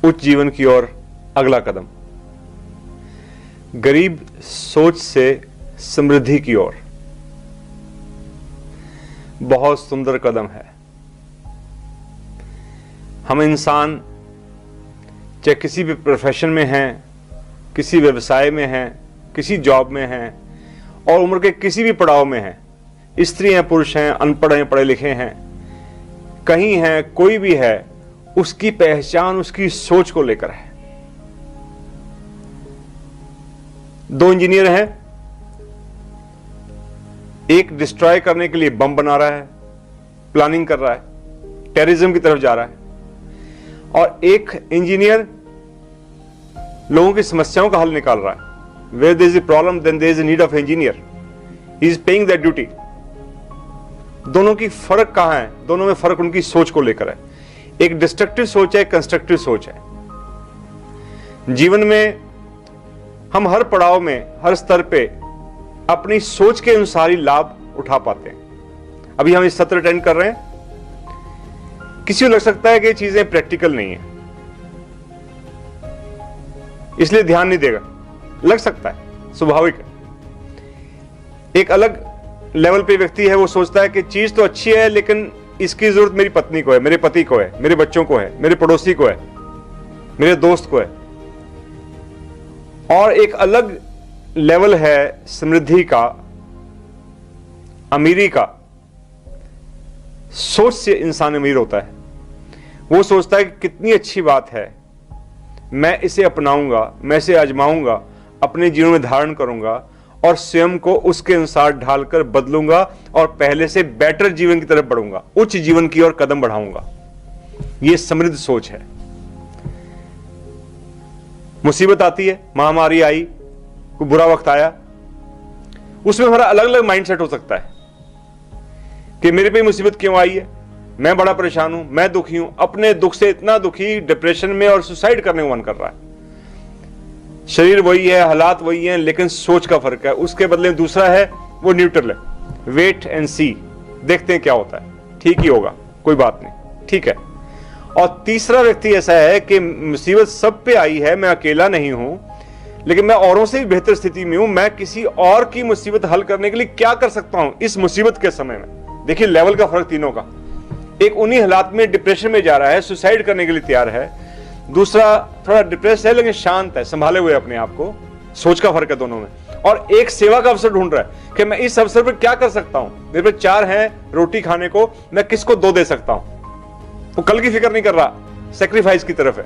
उच्च जीवन की ओर अगला कदम, गरीब सोच से समृद्धि की ओर। बहुत सुंदर कदम है। हम इंसान चाहे किसी भी प्रोफेशन में हैं, किसी व्यवसाय में हैं, किसी जॉब में हैं और उम्र के किसी भी पड़ाव में हैं, स्त्री हैं, पुरुष हैं, अनपढ़ हैं, पढ़े लिखे हैं, कहीं हैं, कोई भी है, उसकी पहचान उसकी सोच को लेकर है। दो इंजीनियर हैं, एक डिस्ट्रॉय करने के लिए बम बना रहा है, प्लानिंग कर रहा है, टेररिज्म की तरफ जा रहा है, और एक इंजीनियर लोगों की समस्याओं का हल निकाल रहा है। Where there is a problem then there is a need of engineer, he is paying that duty. दोनों की फर्क कहां है? दोनों में फर्क उनकी सोच को लेकर है। एक डिस्ट्रक्टिव सोच है, एक कंस्ट्रक्टिव सोच है। जीवन में हम हर पड़ाव में, हर स्तर पे अपनी सोच के अनुसार ही लाभ उठा पाते हैं। अभी हम इस सत्र अटेंड कर रहे हैं, किसी को लग सकता है कि ये चीजें प्रैक्टिकल नहीं है, इसलिए ध्यान नहीं देगा, लग सकता है, स्वाभाविक है। एक अलग लेवल पे व्यक्ति है, वो सोचता है कि चीज तो अच्छी है लेकिन इसकी जरूरत मेरी पत्नी को है, मेरे पति को है, मेरे बच्चों को है, मेरे पड़ोसी को है, मेरे दोस्त को है। और एक अलग लेवल है समृद्धि का, अमीरी का। सोच से इंसान अमीर होता है। वो सोचता है कि कितनी अच्छी बात है, मैं इसे अपनाऊंगा, मैं इसे आजमाऊंगा, अपने जीवन में धारण करूंगा और स्वयं को उसके अनुसार ढालकर बदलूंगा और पहले से बेटर जीवन की तरफ बढ़ूंगा, उच्च जीवन की ओर कदम बढ़ाऊंगा। यह समृद्ध सोच है। मुसीबत आती है, महामारी आई, कोई बुरा वक्त आया, उसमें हमारा अलग अलग माइंडसेट हो सकता है कि मेरे पे मुसीबत क्यों आई है, मैं बड़ा परेशान हूं, मैं दुखी हूं, अपने दुख से इतना दुखी, डिप्रेशन में और सुसाइड करने का मन कर रहा है। शरीर वही है, हालात वही हैं, लेकिन सोच का फर्क है। उसके बदले में दूसरा है, वो न्यूट्रल है, वेट एंड सी, देखते हैं क्या होता है, ठीक ही होगा, कोई बात नहीं, ठीक है। और तीसरा व्यक्ति ऐसा है कि मुसीबत सब पे आई है, मैं अकेला नहीं हूं, लेकिन मैं औरों से भी बेहतर स्थिति में हूं, मैं किसी और की मुसीबत हल करने के लिए क्या कर सकता हूं इस मुसीबत के समय में। देखिए लेवल का फर्क तीनों का। एक उन्हीं हालात में डिप्रेशन में जा रहा है, सुसाइड करने के लिए तैयार है, दूसरा थोड़ा डिप्रेस है लेकिन शांत है, संभाले हुए अपने आप को। सोच का फर्क है दोनों में। और एक सेवा का अवसर ढूंढ रहा है कि मैं इस अवसर पर क्या कर सकता हूं, मेरे पे चार हैं रोटी खाने को, मैं किसको दो दे सकता हूं। वो कल की फिक्र नहीं कर रहा, सेक्रीफाइस की तरफ है।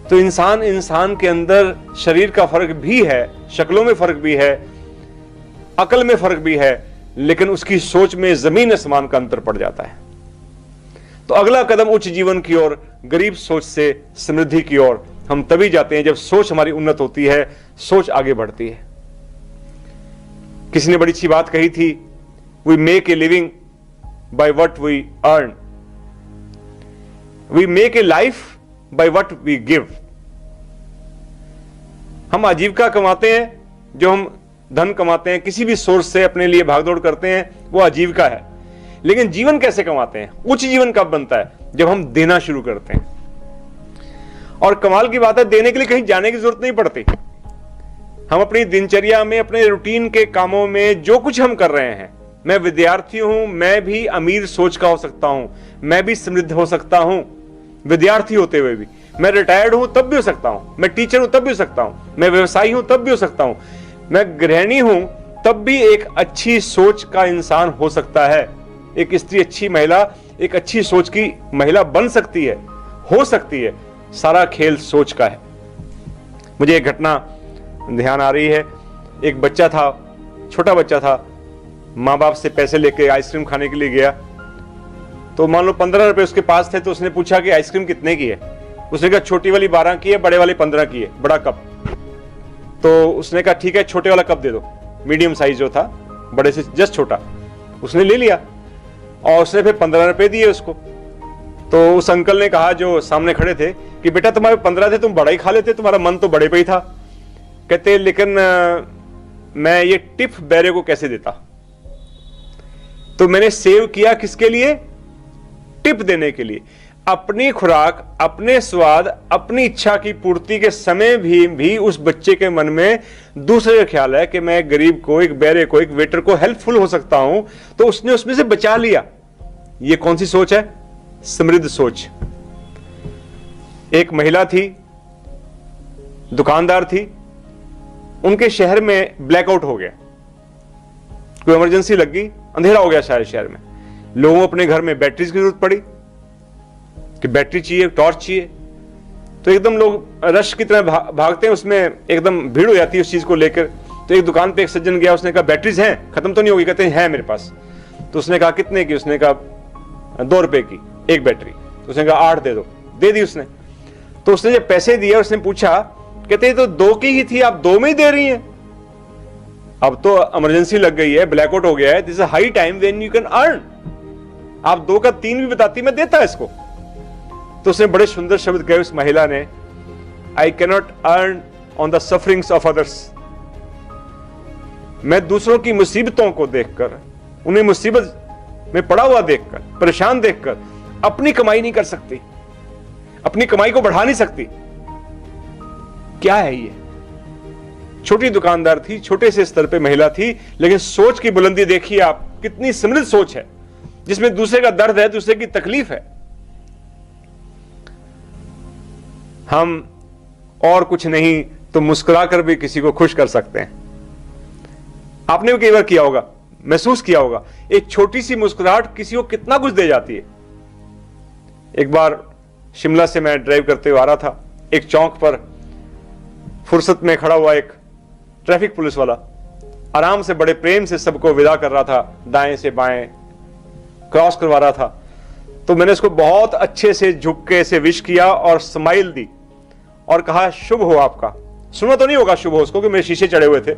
तो इंसान के अंदर शरीर का फर्क भी है, शक्लों में फर्क भी है, अकल में फर्क भी है, लेकिन उसकी सोच में जमीन आसमान का अंतर पड़ जाता है। तो अगला कदम उच्च जीवन की ओर, गरीब सोच से समृद्धि की ओर हम तभी जाते हैं जब सोच हमारी उन्नत होती है, सोच आगे बढ़ती है। किसी ने बड़ी अच्छी बात कही थी, we make a living by what we earn, we make a life by what we give. हम आजीविका कमाते हैं, जो हम धन कमाते हैं किसी भी सोर्स से, अपने लिए भागदौड़ करते हैं, वो आजीविका है। लेकिन जीवन कैसे कमाते हैं? उच्च जीवन कब बनता है? जब हम देना शुरू करते हैं। और कमाल की बात है, देने के लिए कहीं जाने की जरूरत नहीं पड़ती। हम अपनी दिनचर्या में, अपने रूटीन के कामों में जो कुछ हम कर रहे हैं, मैं विद्यार्थी हूं, मैं भी अमीर सोच का हो सकता हूं, मैं भी समृद्ध हो सकता हूं विद्यार्थी होते हुए भी। मैं रिटायर्ड हूं तब भी हो सकता हूं, मैं टीचर हूं तब भी हो सकता हूं, मैं व्यवसायी हूं तब भी हो सकता हूं, मैं गृहिणी हूं तब भी एक अच्छी सोच का इंसान हो सकता है। एक स्त्री अच्छी महिला, एक अच्छी सोच की महिला बन सकती है, हो सकती है। सारा खेल सोच का है। मुझे एक घटना ध्यान आ रही है। एक बच्चा था, छोटा बच्चा था, माँ बाप से पैसे लेके आइसक्रीम खाने के लिए गया। तो मान लो 15 रुपए उसके पास थे, तो उसने पूछा कि आइसक्रीम कितने की है। उसने कहा छोटी वाली 12 की है, बड़े वाली 15 की है, बड़ा कप। तो उसने कहा ठीक है, छोटे वाला कप दे दो। मीडियम साइज जो था, बड़े से जस्ट छोटा, उसने ले लिया और उसने फिर 15 रुपए दिए उसको। तो उस अंकल ने कहा, जो सामने खड़े थे, कि बेटा तुम्हारे 15 थे, तुम बड़ा ही खा लेते, तुम्हारा मन तो बड़े पे ही था। कहते लेकिन मैं ये टिप बैरे को कैसे देता। तो मैंने सेव किया किसके लिए? टिप देने के लिए। अपनी खुराक, अपने स्वाद, अपनी इच्छा की पूर्ति के समय भी उस बच्चे के मन में दूसरे का ख्याल है कि मैं गरीब को, एक बेरे को, एक वेटर को हेल्पफुल हो सकता हूं, तो उसने उसमें से बचा लिया। यह कौन सी सोच है? समृद्ध सोच। एक महिला थी, दुकानदार थी, उनके शहर में ब्लैकआउट हो गया, कोई इमरजेंसी लग गई, अंधेरा हो गया शायद शहर में। लोगों को अपने घर में बैटरीज की जरूरत पड़ी कि बैटरी चाहिए, टॉर्च चाहिए, तो एकदम लोग रश की तरह भागते हैं, उसमें एकदम भीड़ हो जाती है उस चीज को लेकर। तो एक दुकान पे एक सज्जन गया, उसने कहा बैटरीज हैं, खत्म तो नहीं होगी? कहते हैं है मेरे पास। तो उसने कहा कितने की? उसने कहा 2 रुपए की एक बैटरी। तो उसने कहा 8 दे दो, दे दी उसने। तो उसने जब पैसे दिए, उसने पूछा, कहते तो 2 की ही थी, आप 2 में ही दे रही हैं? अब तो इमरजेंसी लग गई है, ब्लैकआउट हो गया है, this is high time when you can earn. आप 2 का 3 भी बताती, मैं देता इसको। तो उसने बड़े सुंदर शब्द कहे उस महिला ने, I cannot earn on the sufferings of others. मैं दूसरों की मुसीबतों को देखकर, उन्हें मुसीबत में पड़ा हुआ देखकर, परेशान देखकर अपनी कमाई नहीं कर सकती, अपनी कमाई को बढ़ा नहीं सकती। क्या है ये? छोटी दुकानदार थी, छोटे से स्तर पे महिला थी, लेकिन सोच की बुलंदी देखिए आप, कितनी समृद्ध सोच है, जिसमें दूसरे का दर्द है, दूसरे की तकलीफ है। हम और कुछ नहीं तो मुस्कुराकर भी किसी को खुश कर सकते हैं। आपने भी कई बार किया होगा, महसूस किया होगा, एक छोटी सी मुस्कुराहट किसी को कितना कुछ दे जाती है। एक बार शिमला से मैं ड्राइव करते हुए आ रहा था, एक चौक पर फुर्सत में खड़ा हुआ एक ट्रैफिक पुलिस वाला आराम से बड़े प्रेम से सबको विदा कर रहा था, दाएं से बाएं क्रॉस करवा रहा था। तो मैंने उसको बहुत अच्छे से झुक के से विश किया और स्माइल दी और कहा शुभ हो आपका। सुना तो नहीं होगा शुभ हो उसको, कि मेरे शीशे चढ़े हुए थे,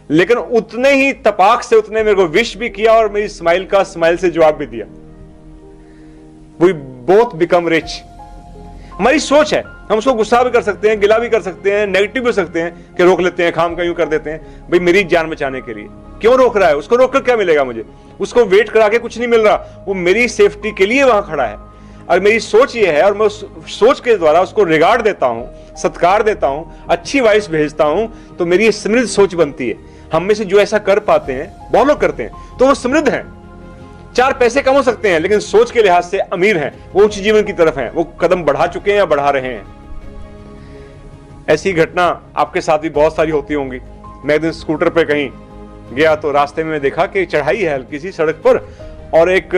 लेकिन उतने ही तपाक से उतने मेरे को विश भी किया और मेरी स्माइल का स्माइल से जवाब भी दिया। We both become rich. हमारी सोच है, हम उसको गुस्सा भी कर सकते हैं, गिला भी कर सकते हैं, नेगेटिव भी हो सकते हैं कि रोक लेते हैं, खाम का यूं कर देते हैं, भाई मेरी जान बचाने के लिए। क्यों रोक रहा है? उसको रोककर क्या मिलेगा मुझे? उसको वेट करा के कुछ नहीं मिल रहा, वो मेरी सेफ्टी के लिए वहां खड़ा है। और मेरी सोच ये है, और मैं उस सोच के द्वारा उसको रिगार्ड देता हूं, सत्कार देता हूं, अच्छी वाइस भेजता हूं, तो मेरी ये समृद्ध सोच बनती है। हम में से जो ऐसा कर पाते हैं, बहुत लोग करते हैं, तो वो समृद्ध हैं। 4 पैसे कम हो सकते हैं, लेकिन सोच के लिहाज से अमीर हैं, वो उच्च जीवन की तरफ हैं, वो कदम बढ़ा चुके हैं या बढ़ा रहे हैं। ऐसी घटना आपके साथ भी बहुत सारी होती होंगी। मैं एक दिन स्कूटर पे कहीं गया तो रास्ते में देखा कि चढ़ाई है हल्की सी सड़क पर, और एक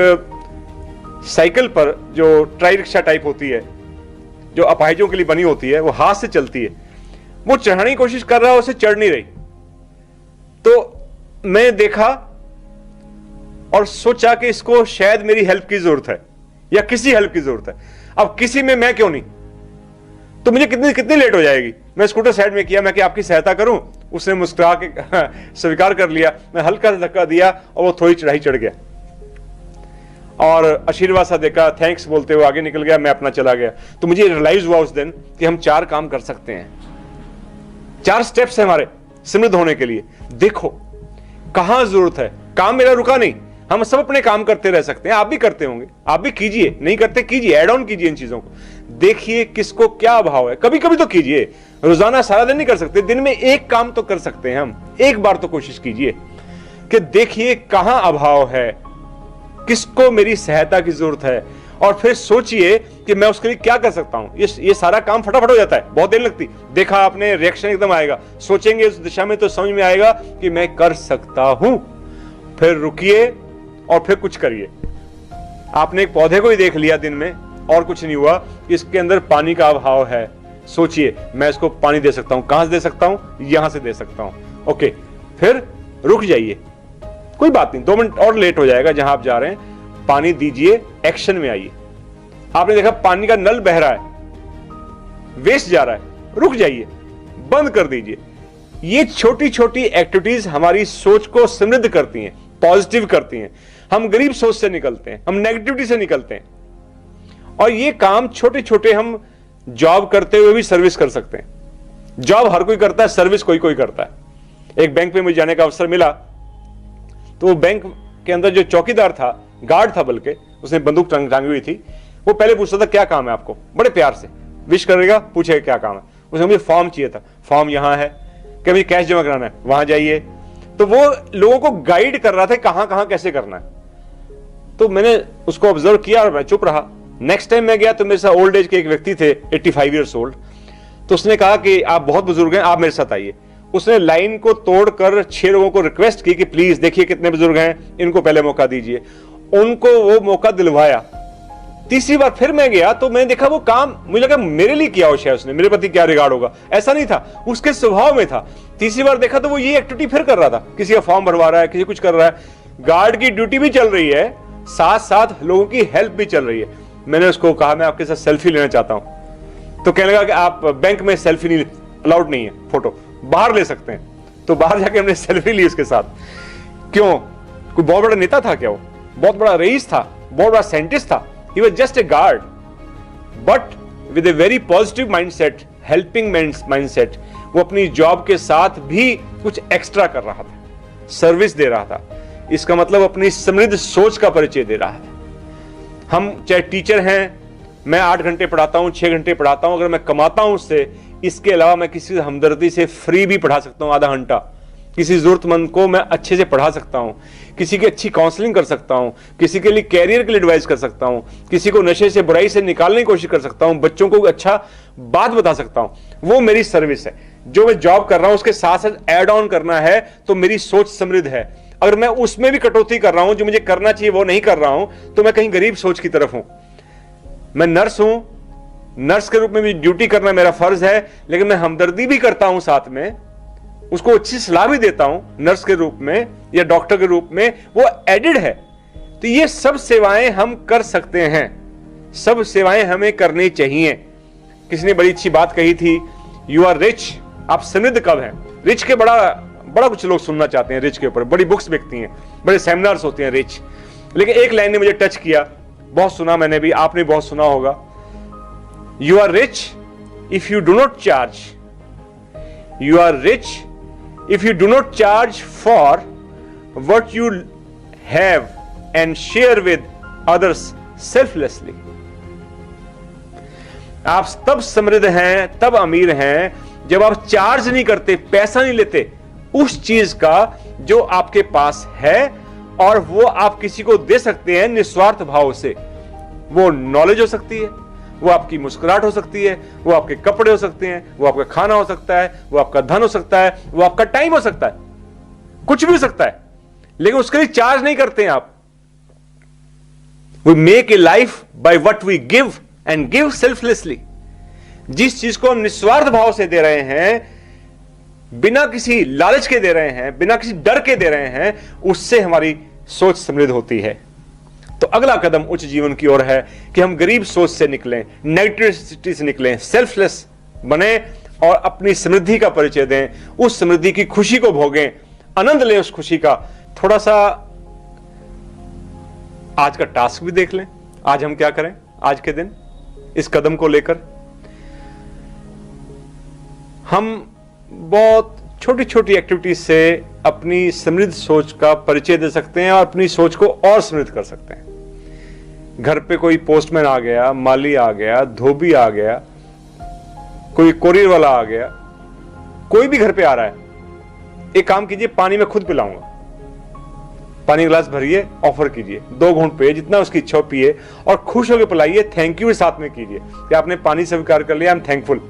साइकिल पर जो ट्राई रिक्शा टाइप होती है, जो अपाहिजों के लिए बनी होती है, वो हाथ से चलती है, वो चढ़ने की कोशिश कर रहा है, उसे चढ़ नहीं रही। तो मैं देखा और सोचा कि इसको शायद मेरी हेल्प की जरूरत है या किसी हेल्प की जरूरत है। अब किसी में मैं क्यों नहीं? तो मुझे कितनी लेट हो जाएगी। मैं स्कूटर साइड में किया, मैं कि आपकी सहायता करूं? उसने मुस्कुरा के स्वीकार कर लिया। मैं हल्का सा धक्का दिया और वो थोड़ी चढ़ाई चढ़ गया और आशीर्वाद सा देखा, थैंक्स बोलते हुए आगे निकल गया, मैं अपना चला गया। तो मुझे रियलाइज हुआ उस दिन कि हम 4 काम कर सकते हैं, 4 स्टेप्स हैं हमारे समृद्ध होने के लिए। देखो कहां जरूरत है। काम मेरा रुका नहीं, हम सब अपने काम करते रह सकते हैं, आप भी करते होंगे, आप भी कीजिए, नहीं करते कीजिए, ऐड ऑन कीजिए इन चीजों को। देखिए किसको क्या अभाव है, कभी कभी तो कीजिए, रोजाना सारा दिन नहीं कर सकते, दिन में एक काम तो कर सकते हैं हम। एक बार तो कोशिश कीजिए कि देखिए कहां अभाव है, किसको मेरी सहायता की जरूरत है, और फिर सोचिए कि मैं उसके लिए क्या कर सकता हूं। ये सारा काम फटाफट हो जाता है, बहुत देर लगती। देखा आपने, रिएक्शन एकदम आएगा, सोचेंगे उस दिशा में तो समझ में आएगा कि मैं कर सकता हूं। फिर रुकिए और फिर कुछ करिए। आपने एक पौधे को ही देख लिया दिन में और कुछ नहीं हुआ, इसके अंदर पानी का अभाव है, सोचिए मैं इसको पानी दे सकता हूं। कहां से दे सकता हूं? यहां से दे सकता हूं। ओके, फिर रुक जाइए, कोई बात नहीं, 2 मिनट और लेट हो जाएगा जहां आप जा रहे हैं, पानी दीजिए, एक्शन में आइए। आपने देखा पानी का नल बह रहा है, वेस्ट जा रहा है, रुक जाइए, बंद कर दीजिए। ये छोटी छोटी एक्टिविटीज हमारी सोच को समृद्ध करती हैं, पॉजिटिव करती हैं। हम गरीब सोच से निकलते हैं, हम नेगेटिविटी से निकलते हैं, और ये काम छोटे छोटे हम जॉब करते हुए भी सर्विस कर सकते हैं। जॉब हर कोई करता है, सर्विस कोई कोई करता है। एक बैंक में मुझे जाने का अवसर मिला, तो वो बैंक के अंदर जो चौकीदार था, गार्ड था बल्कि, उसने बंदूक टांगी हुई थी, वो पहले पूछता था क्या काम है आपको, बड़े प्यार से विश करेगा, पूछेगा क्या काम है। उसने मुझे फॉर्म चाहिए था, फॉर्म यहाँ है, क्या मुझे कैश जमा कराना है, वहां जाइए। तो वो लोगों को गाइड कर रहा था कहां कहां कैसे करना है। तो मैंने उसको ऑब्जर्व किया और मैं चुप रहा। नेक्स्ट टाइम मैं गया तो मेरे साथ ओल्ड एज के एक व्यक्ति थे, 85 ईयर्स ओल्ड। तो उसने कहा कि आप बहुत बुजुर्ग हैं, आप मेरे साथ आइए। उसने लाइन को तोड़कर 6 लोगों को रिक्वेस्ट की कि प्लीज देखिए कितने बुजुर्ग हैं, इनको पहले मौका दीजिए। उनको वो मौका दिलवाया। तीसरी बार फिर मैं गया तो मैंने देखा वो काम, मुझे लगा मेरे लिए किया हो शायद उसने, मेरे प्रति क्या रिगार्ड होगा, ऐसा नहीं था, उसके स्वभाव में था। तीसरी बार देखा तो वो ये एक्टिविटी फिर कर रहा था, किसी का फॉर्म भरवा रहा है, किसी कुछ कर रहा है। गार्ड की ड्यूटी भी चल रही है, साथ साथ लोगों की हेल्प भी चल रही है। मैंने उसको कहा मैं आपके साथ सेल्फी लेना चाहता हूं। तो कहने लगा कि आप बैंक में सेल्फी नहीं, अलाउड नहीं है, फोटो बाहर ले सकते हैं। तो बाहर जाके हमने सेल्फी ली उसके साथ। क्यों? कोई बहुत बड़ा नेता था क्या? वो बहुत बड़ा रईस था, बहुत बड़ा साइंटिस्ट था? He was just a guard, but with a very positive mindset, helping mindset. वो अपनी जॉब के साथ भी कुछ एक्स्ट्रा कर रहा था, सर्विस दे रहा था। इसका मतलब अपनी समृद्ध सोच का परिचय दे रहा है। हम चाहे टीचर हैं, मैं 8 घंटे पढ़ाता हूं, 6 घंटे पढ़ाता हूं, अगर मैं कमाता हूं उससे, इसके अलावा मैं किसी हमदर्दी से फ्री भी पढ़ा सकता हूं, आधा घंटा। किसी जरूरतमंद को मैं अच्छे से पढ़ा सकता हूं, किसी की अच्छी काउंसलिंग कर सकता हूं, किसी के लिए कैरियर के लिए एडवाइस कर सकता हूं, किसी को नशे से बुराई से निकालने की कोशिश कर सकता हूं, बच्चों को अच्छा बात बता सकता हूं। वो मेरी सर्विस है। जो मैं जॉब कर रहा हूं उसके साथ साथ ऐड ऑन करना है तो मेरी सोच समृद्ध है। अगर मैं उसमें भी कटौती कर रहा हूं, जो मुझे करना चाहिए वो नहीं कर रहा हूं, तो मैं कहीं गरीब सोच की तरफ हूं। मैं नर्स हूं, नर्स के रूप में भी ड्यूटी करना मेरा फर्ज है, लेकिन मैं हमदर्दी भी करता हूं, साथ में उसको अच्छी सलाह भी देता हूं नर्स के रूप में या डॉक्टर के रूप में, वो एडेड है। तो ये सब सेवाएं हम कर सकते हैं, सब सेवाएं हमें करनी चाहिए। किसी ने बड़ी अच्छी बात कही थी, यू आर रिच, आप समृद्ध कब हैं? रिच के बड़ा कुछ लोग सुनना चाहते हैं, रिच के ऊपर बड़ी बुक्स बिकती हैं, बड़े सेमिनार्स होते हैं रिच। लेकिन एक लाइन ने मुझे टच किया, बहुत सुना मैंने भी, आपने बहुत सुना होगा, you are rich if you do not charge, you are rich if you do not charge for what you have and share with others selflessly. आप तब समृद्ध हैं, तब अमीर हैं, जब आप चार्ज नहीं करते, पैसा नहीं लेते उस चीज का जो आपके पास है, और वो आप किसी को दे सकते हैं निस्वार्थ भाव से। वो नॉलेज हो सकती है, वो आपकी मुस्कुराहट हो सकती है, वो आपके कपड़े हो सकते हैं, वो आपका खाना हो सकता है, वो आपका धन हो सकता है, वो आपका टाइम हो सकता है, कुछ भी हो सकता है, लेकिन उसके लिए चार्ज नहीं करते हैं आप। We make a life by what we give and give selflessly. जिस चीज को हम निस्वार्थ भाव से दे रहे हैं, बिना किसी लालच के दे रहे हैं, बिना किसी डर के दे रहे हैं, उससे हमारी सोच समृद्ध होती है। तो अगला कदम उच्च जीवन की ओर है कि हम गरीब सोच से निकलें, नेगेटिविटी से निकलें, सेल्फलेस बने और अपनी समृद्धि का परिचय दें, उस समृद्धि की खुशी को भोगें, आनंद लें उस खुशी का। थोड़ा सा आज का टास्क भी देख लें, आज हम क्या करें, आज के दिन इस कदम को लेकर हम बहुत छोटी छोटी एक्टिविटीज से अपनी समृद्ध सोच का परिचय दे सकते हैं और अपनी सोच को और समृद्ध कर सकते हैं। घर पे कोई पोस्टमैन आ गया, माली आ गया, धोबी आ गया, कोई कोरियर वाला आ गया, कोई भी घर पे आ रहा है, एक काम कीजिए, पानी में खुद पिलाऊंगा, पानी गिलास भरिए, ऑफर कीजिए, 2 घूंट पिए, जितना उसकी इच्छा हो पिए, और खुश होकर पिलाइए, थैंक यू भी साथ में कीजिए कि आपने पानी स्वीकार कर लिया, आई एम थैंकफुल।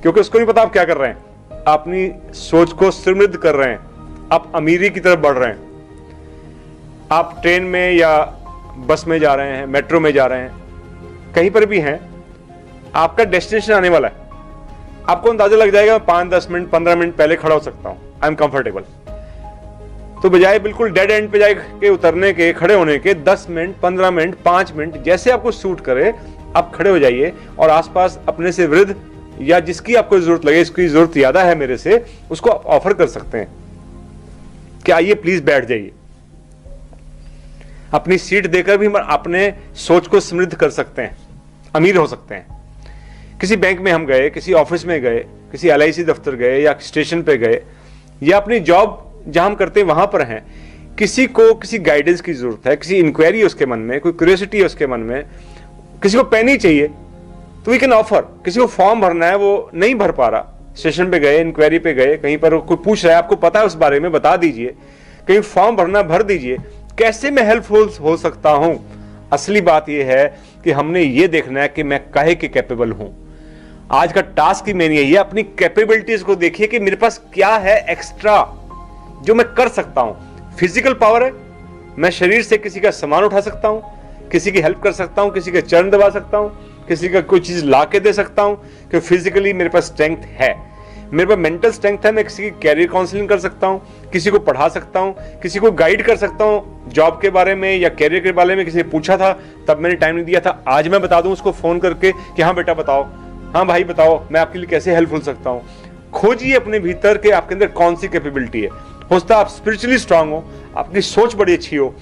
क्योंकि उसको नहीं पता आप क्या कर रहे हैं, अपनी सोच को समृद्ध कर रहे हैं, आप अमीरी की तरफ बढ़ रहे हैं। आप ट्रेन में या बस में जा रहे हैं, मेट्रो में जा रहे हैं, कहीं पर भी हैं, आपका डेस्टिनेशन आने वाला है, आपको अंदाजा लग जाएगा 5, 10 मिनट, 15 मिनट पहले खड़ा हो सकता हूं, आई एम कंफर्टेबल। तो बजाय बिल्कुल डेड एंड पे जाके उतरने के, खड़े होने के, 10 मिनट, 15 मिनट, 5 मिनट, जैसे आपको सूट करे आप खड़े हो जाइए और आसपास अपने से वृद्ध या जिसकी आपको जरूरत लगे, इसकी जरूरत ज्यादा है मेरे से, उसको आप ऑफर कर सकते हैं कि आइए प्लीज बैठ जाइए। अपनी सीट देकर भी हम अपने सोच को समृद्ध कर सकते हैं, अमीर हो सकते हैं। किसी बैंक में हम गए, किसी ऑफिस में गए, किसी LIC दफ्तर गए या स्टेशन पे गए, या अपनी जॉब जहां हम करते हैं वहां पर हैं, किसी को किसी गाइडेंस की जरूरत है, किसी इंक्वायरी है उसके मन में, कोई क्यूरियोसिटी है उसके मन में, किसी को पेन ही चाहिए तो वी कैन ऑफर। किसी को फॉर्म भरना है, वो नहीं भर पा रहा, स्टेशन पे गए, इंक्वायरी पे गए, कहीं पर कोई पूछ रहा है, आपको पता है उस बारे में, बता दीजिए। कहीं फॉर्म भरना, भर दीजिए। कैसे मैं हेल्पफुल हो सकता हूं? असली बात यह है कि हमने ये देखना है कि मैं काहे के कैपेबल हूं। आज का टास्क ही मेरी है, ये अपनी कैपेबिलिटीज को देखिए कि मेरे पास क्या है एक्स्ट्रा जो मैं कर सकता हूं। फिजिकल पावर है, मैं शरीर से किसी का सामान उठा सकता हूं, किसी की हेल्प कर सकता हूं, किसी के चरण दबा सकता हूं, किसी का कोई चीज ला के दे सकता हूं, कि फिजिकली मेरे पास स्ट्रेंथ है। मेरे पास मेंटल स्ट्रेंथ है, मैं किसी की कैरियर काउंसलिंग कर सकता हूं, किसी को पढ़ा सकता हूं, किसी को गाइड कर सकता हूं जॉब के बारे में या कैरियर के बारे में। किसी ने पूछा था तब मैंने टाइम नहीं दिया था, आज मैं बता दूं उसको फोन करके कि हाँ बेटा बताओ, हाँ भाई बताओ, मैं आपके लिए कैसे हेल्पफुल सकता हूं। खोजिए अपने भीतर के आपके अंदर कौन सी कैपेबिलिटी है। हो सकता है आप स्पिरिचुअली स्ट्रांग हो, आपकी सोच बड़ी अच्छी हो,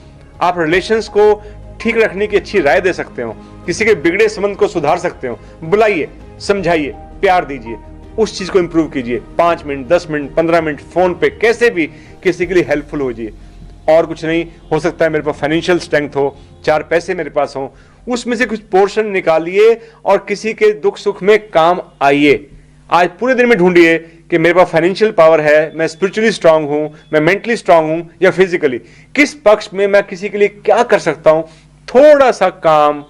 आप रिलेशंस को ठीक रखने की अच्छी राय दे सकते हो, किसी के बिगड़े संबंध को सुधार सकते हो। बुलाइए, समझाइए, प्यार दीजिए, उस चीज को इंप्रूव कीजिए। 5 मिनट, 10 मिनट, 15 मिनट फोन पे कैसे भी किसी के लिए हेल्पफुल हो जाइए। और कुछ नहीं, हो सकता है मेरे पास फाइनेंशियल स्ट्रेंथ हो, 4 पैसे मेरे पास हो, उसमें से कुछ पोर्शन निकालिए और किसी के दुख सुख में काम आइए। आज पूरे दिन में ढूंढिए कि मेरे पास फाइनेंशियल पावर है, मैं स्पिरिचुअली स्ट्रांग हूं, मैं मेंटली स्ट्रांग हूं या फिजिकली, किस पक्ष में मैं किसी के लिए क्या कर सकता हूं। थोड़ा सा काम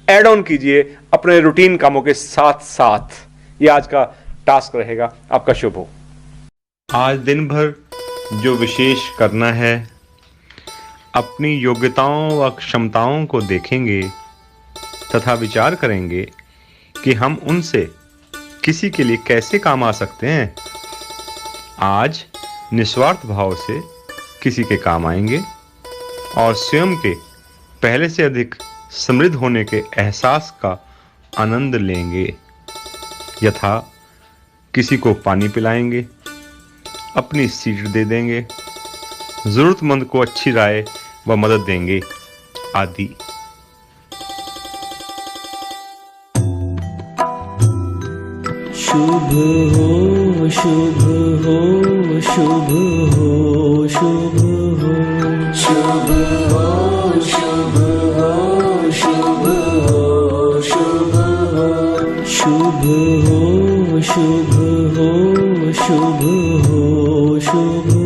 ऐड ऑन कीजिए अपने रूटीन कामों के साथ साथ। ये आज का टास्क रहेगा। आपका शुभ हो। आज दिन भर जो विशेष करना है, अपनी योग्यताओं व क्षमताओं को देखेंगे तथा विचार करेंगे कि हम उनसे किसी के लिए कैसे काम आ सकते हैं। आज निस्वार्थ भाव से किसी के काम आएंगे और स्वयं के पहले से अधिक समृद्ध होने के एहसास का आनंद लेंगे। यथा किसी को पानी पिलाएंगे, अपनी सीट दे देंगे, जरूरतमंद को अच्छी राय व मदद देंगे आदि। शुभ हो, शुभ हो, शुभ हो, शुभ हो, शुभ हो, शुभ हो, शुभ हो, शुभ हो, शुभ हो, शुभ हो, शुभ हो, शुभ